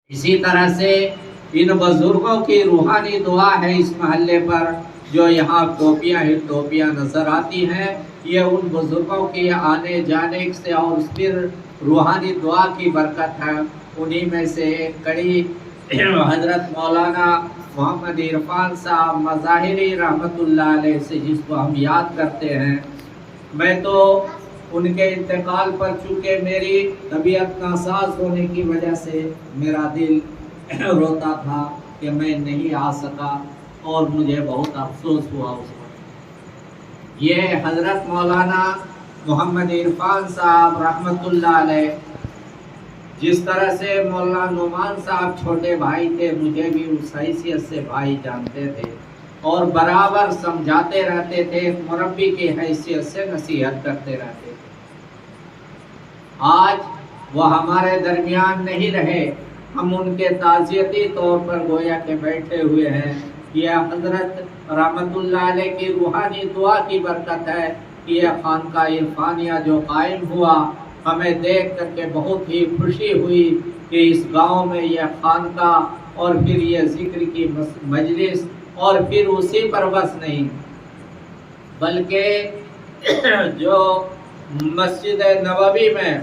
اسی طرح سے ان بزرگوں کی روحانی دعا ہے اس محلے پر، جو یہاں ٹوپیاں ہی ٹوپیاں نظر آتی ہیں، یہ ان بزرگوں کی آنے جانے سے اور پھر روحانی دعا کی برکت ہے۔ انہی میں سے ایک کڑی حضرت مولانا محمد عرفان صاحب مظاہری رحمۃ اللہ علیہ سے، جس کو ہم یاد کرتے ہیں۔ میں تو ان کے انتقال پر چونکہ میری طبیعت ناساز ہونے کی وجہ سے میرا دل روتا تھا کہ میں نہیں آ سکا، اور مجھے بہت افسوس ہوا اس وقت۔ یہ حضرت مولانا محمد عرفان صاحب رحمۃ اللہ علیہ، جس طرح سے مولانا نعمان صاحب چھوٹے بھائی تھے، مجھے بھی اس حیثیت سے بھائی جانتے تھے اور برابر سمجھاتے رہتے تھے، ایک مربی کی حیثیت سے نصیحت کرتے رہتے تھے۔ آج وہ ہمارے درمیان نہیں رہے، ہم ان کے تعزیتی طور پر گویا کہ بیٹھے ہوئے ہیں۔ یہ حضرت رحمت اللہ علیہ کی روحانی دعا کی برکت ہے کہ یہ خانقاہ عرفانیہ جو قائم ہوا، ہمیں دیکھ کر کے بہت ہی خوشی ہوئی کہ اس گاؤں میں یہ خانقاہ اور پھر یہ ذکر کی مجلس، اور پھر اسی پر بس نہیں بلکہ جو مسجد نبوی میں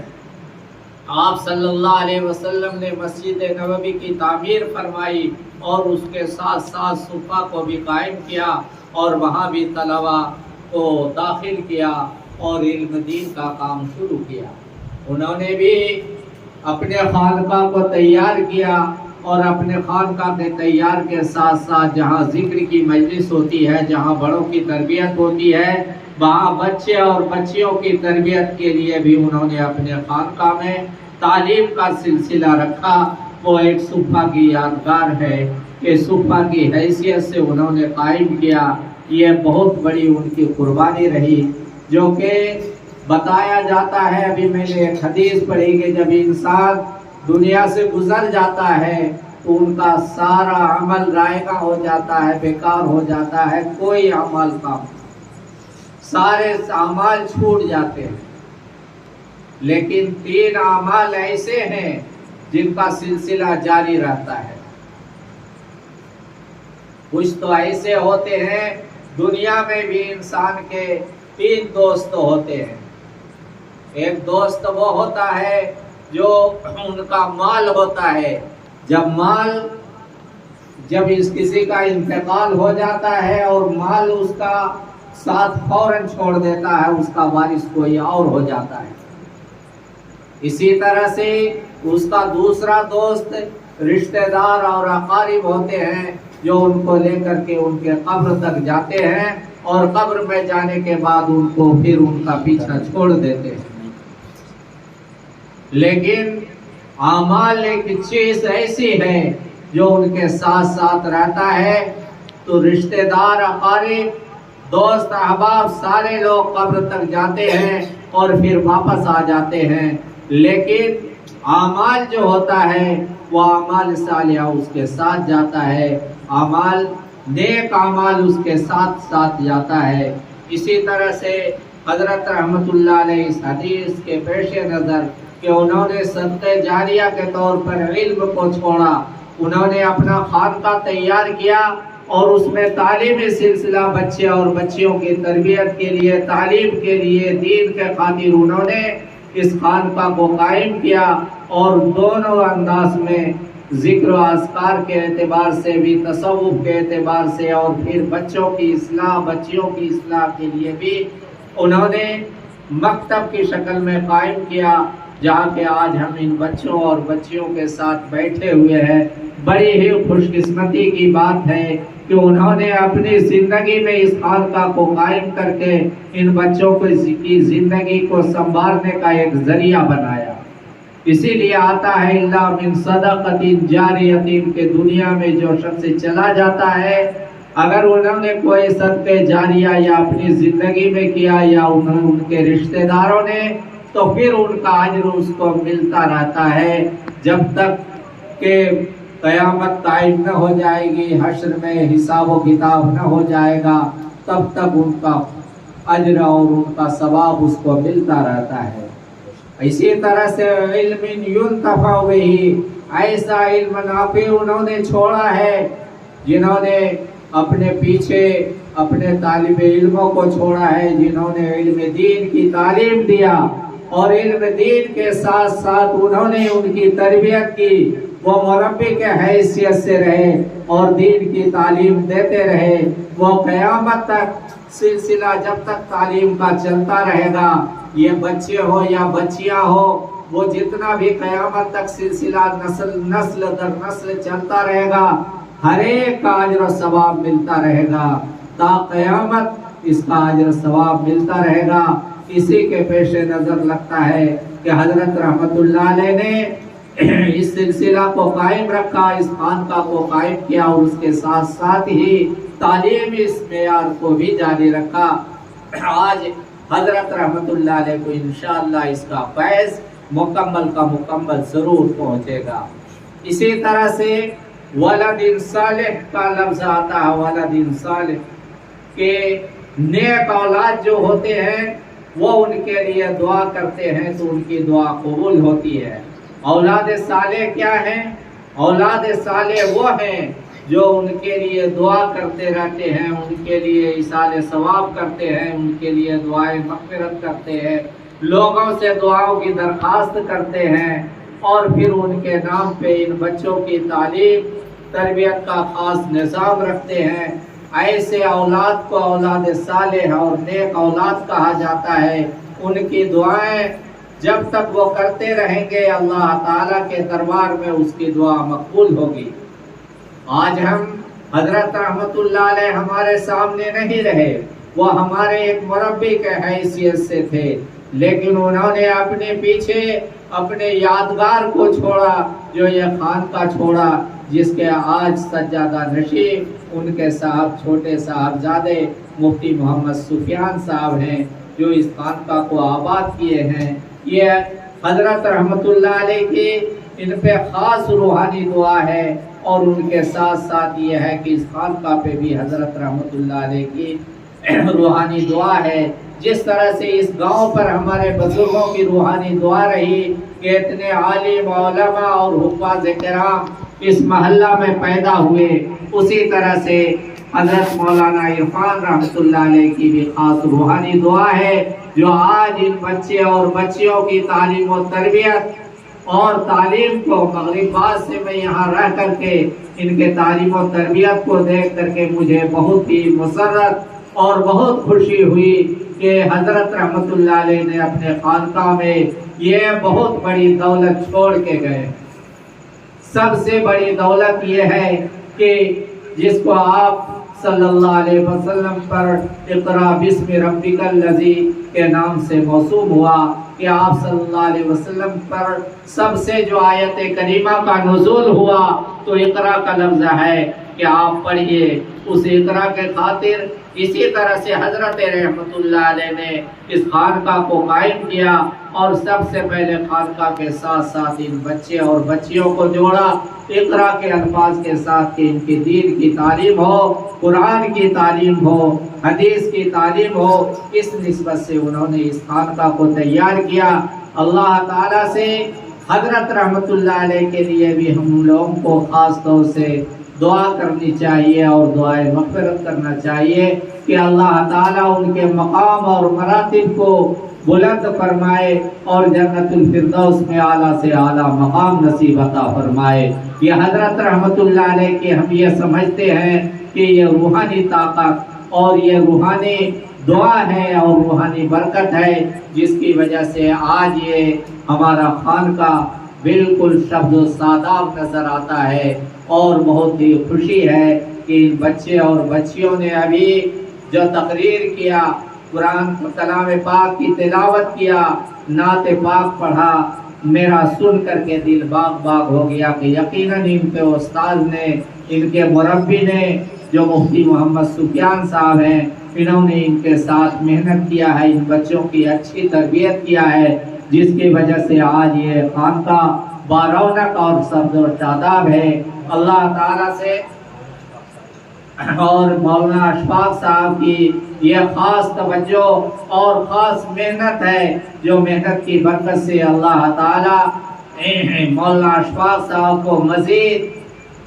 آپ صلی اللہ علیہ وسلم نے مسجد نبوی کی تعمیر فرمائی، اور اس کے ساتھ ساتھ صفحہ کو بھی قائم کیا، اور وہاں بھی طلباء کو داخل کیا اور علم دین کا کام شروع کیا۔ انہوں نے بھی اپنے خانقاہ کو تیار کیا، اور اپنے خانقاہ کے تیار کے ساتھ ساتھ جہاں ذکر کی مجلس ہوتی ہے، جہاں بڑوں کی تربیت ہوتی ہے، وہاں بچے اور بچیوں کی تربیت کے لیے بھی انہوں نے اپنے خانقاہ میں تعلیم کا سلسلہ رکھا۔ وہ ایک صفحہ کی یادگار ہے کہ صفحہ کی حیثیت سے انہوں نے قائم کیا۔ یہ بہت بڑی ان کی قربانی رہی، جو کہ بتایا جاتا ہے، ابھی میں نے ایک حدیث پڑھی کہ جب انسان دنیا سے گزر جاتا ہے تو ان کا سارا عمل رائگاں ہو جاتا ہے، بیکار ہو جاتا ہے، کوئی عمل کام، سارے اعمال چھوٹ جاتے ہیں۔ لیکن 3 اعمال ایسے ہیں جن کا سلسلہ جاری رہتا ہے۔ کچھ تو ایسے ہوتے ہیں، دنیا میں بھی انسان کے 3 دوست ہوتے ہیں۔ ایک دوست وہ ہوتا ہے جو ان کا مال ہوتا ہے، جب کسی کا انتقال ہو جاتا ہے اور مال اس کا ساتھ فوراً چھوڑ دیتا ہے، اس کا وارث کوئی اور ہو جاتا ہے۔ اسی طرح سے اس کا دوسرا دوست رشتہ دار اور اقارب ہوتے ہیں، جو ان کو لے کر کے ان کے قبر تک جاتے ہیں، اور قبر میں جانے کے بعد ان کو پھر ان کا پیچھا چھوڑ دیتے ہیں۔ لیکن اعمال ایک چیز ایسی ہے جو ان کے ساتھ ساتھ رہتا ہے، تو رشتہ دار، اقارب، دوست، احباب سارے لوگ قبر تک جاتے ہیں اور پھر واپس آ جاتے ہیں، لیکن اعمال جو ہوتا ہے وہ اعمال صالحہ اس کے ساتھ جاتا ہے، نیک اعمال اس کے ساتھ ساتھ جاتا ہے۔ اسی طرح سے حضرت رحمت اللہ علیہ اس حدیث کے پیش نظر کہ انہوں نے صدقہ جاریہ کے طور پر علم کو چھوڑا، انہوں نے اپنا خانقاہ تیار کیا، اور اس میں تعلیمی سلسلہ بچے اور بچیوں کی تربیت کے لیے، تعلیم کے لیے، دین کے خاطر انہوں نے اس خانقاہ کو قائم کیا، اور دونوں انداز میں ذکر و اذکار کے اعتبار سے بھی، تصوف کے اعتبار سے، اور پھر بچوں کی اصلاح، بچیوں کی اصلاح کے لیے بھی انہوں نے مکتب کی شکل میں قائم کیا، جہاں کہ آج ہم ان بچوں اور بچیوں کے ساتھ بیٹھے ہوئے ہیں۔ بڑی ہی خوش قسمتی کی بات ہے کہ انہوں نے اپنی زندگی میں اس خانقاہ کو قائم کر کے ان بچوں کی زندگی کو سنوارنے کا ایک ذریعہ بنایا۔ اسی لیے آتا ہے الا من صدقۃ جاریۃ، کہ دنیا میں جو شخص چلا جاتا ہے، اگر انہوں نے کوئی صدقہ جاریہ یا اپنی زندگی میں کیا یا ان کے رشتہ داروں نے، تو پھر ان کا اجر اس کو ملتا رہتا ہے، جب تک کہ قیامت قائم نہ ہو جائے گی، حشر میں حساب و کتاب نہ ہو جائے گا، تب تک ان کا اجر اور ان کا ثواب اس کو ملتا رہتا ہے۔ اسی طرح سے علم ينتفع به، ایسا علم نافع انہوں نے چھوڑا ہے جنہوں نے اپنے پیچھے اپنے طالب علموں کو چھوڑا ہے، جنہوں نے علم دین کی تعلیم دیا اور علم دین کے ساتھ ساتھ انہوں نے ان کی تربیت کی، وہ مربی کے حیثیت سے رہے اور دین کی تعلیم دیتے رہے۔ وہ قیامت تک سلسلہ جب تک تعلیم کا چلتا رہے گا، یہ بچے ہو یا بچیاں ہو، وہ جتنا بھی قیامت تک سلسلہ نسل در نسل چلتا رہے گا، ہر ایک کا اجر و ثواب ملتا رہے گا تا قیامت، اس کا اجر و ثواب ملتا رہے گا۔ اسی کے پیش نظر لگتا ہے کہ حضرت رحمت اللہ علیہ نے اس سلسلہ کو قائم رکھا، اس خانقاہ کو قائم کیا اور اس کے ساتھ ساتھ ہی تعلیم اس معیار کو بھی جاری رکھا۔ آج حضرت رحمت اللہ علیہ کو انشاءاللہ اس کا فیض مکمل کا مکمل ضرور پہنچے گا۔ اسی طرح سے ولد صالح کا لفظ آتا ہے، ولد صالح کہ نیک اولاد جو ہوتے ہیں وہ ان کے لیے دعا کرتے ہیں تو ان کی دعا قبول ہوتی ہے۔ اولاد صالح کیا ہیں؟ اولاد صالح وہ ہیں جو ان کے لیے دعا کرتے رہتے ہیں، ان کے لیے ایصال ثواب کرتے ہیں، ان کے لیے دعائیں مغفرت کرتے ہیں، لوگوں سے دعاؤں کی درخواست کرتے ہیں، اور پھر ان کے نام پہ ان بچوں کی تعلیم تربیت کا خاص نظام رکھتے ہیں۔ ایسے اولاد کو اولاد صالح اور نیک اولاد کہا جاتا ہے۔ ان کی دعائیں جب تک وہ کرتے رہیں گے اللہ تعالیٰ کے دربار میں اس کی دعا مقبول ہوگی۔ آج ہم حضرت رحمت اللہ علیہ ہمارے سامنے نہیں رہے، وہ ہمارے ایک مربی کے حیثیت سے تھے، لیکن انہوں نے اپنے پیچھے اپنے یادگار کو چھوڑا، جو یہ خانقاہ چھوڑا، جس کے آج سجادہ نشین ان کے صاحب چھوٹے صاحبزادے مفتی محمد سفیان صاحب ہیں، جو اس خانقاہ کو آباد کیے ہیں۔ یہ حضرت رحمت اللہ علیہ کی ان پہ خاص روحانی دعا ہے، اور ان کے ساتھ ساتھ یہ ہے کہ اس خانقاہ پہ بھی حضرت رحمت اللہ علیہ کی روحانی دعا ہے۔ جس طرح سے اس گاؤں پر ہمارے بزرگوں کی روحانی دعا رہی کہ اتنے عالم علماء اور حفاظ کرام اس محلہ میں پیدا ہوئے، اسی طرح سے حضرت مولانا عرفان رحمت اللہ علیہ کی بھی خاص روحانی دعا ہے، جو آج ان بچے اور بچیوں کی تعلیم و تربیت اور تعلیم کو مغرب بعد سے میں یہاں رہ کر کے ان کے تعلیم و تربیت کو دیکھ کر کے مجھے بہت ہی مسرت اور بہت خوشی ہوئی کہ حضرت رحمت اللہ علیہ نے اپنے خانقاہ میں یہ بہت بڑی دولت چھوڑ کے گئے۔ سب سے بڑی دولت یہ ہے کہ جس کو آپ صلی اللہ علیہ وسلم پر اقرا بسم ربک الذی کے نام سے موسوم ہوا، کہ آپ صلی اللہ علیہ وسلم پر سب سے جو آیت کریمہ کا نزول ہوا تو اقرا کا لفظ ہے کہ آپ پڑھیے، اس اقرا کے خاطر اسی طرح سے حضرت رحمت اللہ علیہ نے اس خانقاہ کو قائم کیا، اور سب سے پہلے خانقاہ کے ساتھ ساتھ ان بچے اور بچیوں کو جوڑا اقرا کے الفاظ کے ساتھ کہ ان کی دین کی تعلیم ہو، قرآن کی تعلیم ہو، حدیث کی تعلیم ہو۔ اس نسبت سے انہوں نے اس خانقاہ کو تیار کیا۔ اللہ تعالیٰ سے حضرت رحمت اللہ علیہ کے لیے بھی ہم لوگوں کو خاص طور سے دعا کرنی چاہیے اور دعائیں مغفرت کرنا چاہیے کہ اللہ تعالیٰ ان کے مقام اور مراتب کو بلند فرمائے اور جنت الفردوس میں اعلیٰ سے اعلیٰ مقام نصیب عطا فرمائے۔ یہ حضرت رحمت اللہ علیہ کی ہم یہ سمجھتے ہیں کہ یہ روحانی طاقت اور یہ روحانی دعا ہے اور روحانی برکت ہے، جس کی وجہ سے آج یہ ہمارا خانقاہ بالکل شبد و ساداب نظر آتا ہے، اور بہت ہی خوشی ہے کہ ان بچے اور بچیوں نے ابھی جو تقریر کیا، قرآن کلام پاک کی تلاوت کیا، نعت پاک پڑھا، میرا سن کر کے دل باغ باغ ہو گیا کہ یقیناً ان کے استاد نے، ان کے مربی نے جو مفتی محمد سفیان صاحب ہیں، انہوں نے ان کے ساتھ محنت کیا ہے، ان بچوں کی اچھی تربیت کیا ہے، جس کی وجہ سے آج یہ خانقاہ بارونق اور سبز و شاداب ہے۔ اللہ تعالیٰ سے اور مولانا اشفاق صاحب کی یہ خاص توجہ اور خاص محنت ہے، جو محنت کی برکت سے اللہ تعالیٰ مولانا اشفاق صاحب کو مزید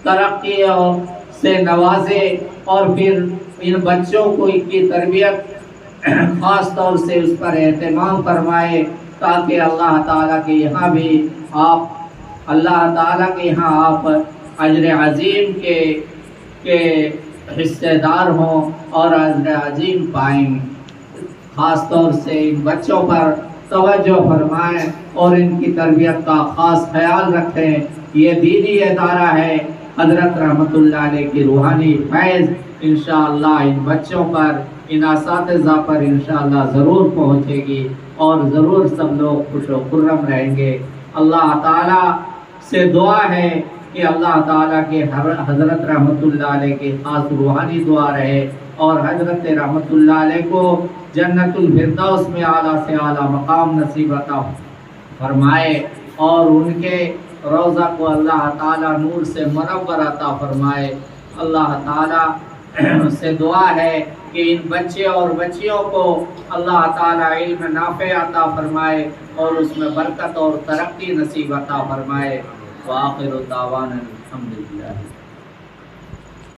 ترقیوں سے نوازے اور پھر ان بچوں کو ان کی تربیت خاص طور سے اس پر اہتمام فرمائے، تاکہ اللہ تعالیٰ کے یہاں بھی اللہ تعالیٰ کے یہاں آپ اجر عظیم کے حصے دار ہوں اور اجر عظیم پائیں۔ خاص طور سے ان بچوں پر توجہ فرمائیں اور ان کی تربیت کا خاص خیال رکھیں۔ یہ دینی ادارہ ہے، حضرت رحمت اللہ علیہ کی روحانی فیض انشاءاللہ ان بچوں پر، ان اساتذہ پر انشاءاللہ ضرور پہنچے گی اور ضرور سب لوگ خوش و خرم رہیں گے۔ اللہ تعالیٰ سے دعا ہے کہ اللہ تعالیٰ کے حضرت رحمت اللہ علیہ کی خاص روحانی دعا رہے اور حضرت رحمت اللہ علیہ کو جنت الفردوس میں اعلیٰ سے اعلیٰ مقام نصیب عطا فرمائے اور ان کے روضہ کو اللہ تعالیٰ نور سے منور عطا فرمائے۔ اللہ تعالیٰ سے دعا ہے کہ ان بچے اور بچیوں کو اللہ تعالیٰ علم نافع عطا فرمائے اور اس میں برکت اور ترقی نصیب عطا فرمائے۔ وآخر دعوانا الحمدللہ۔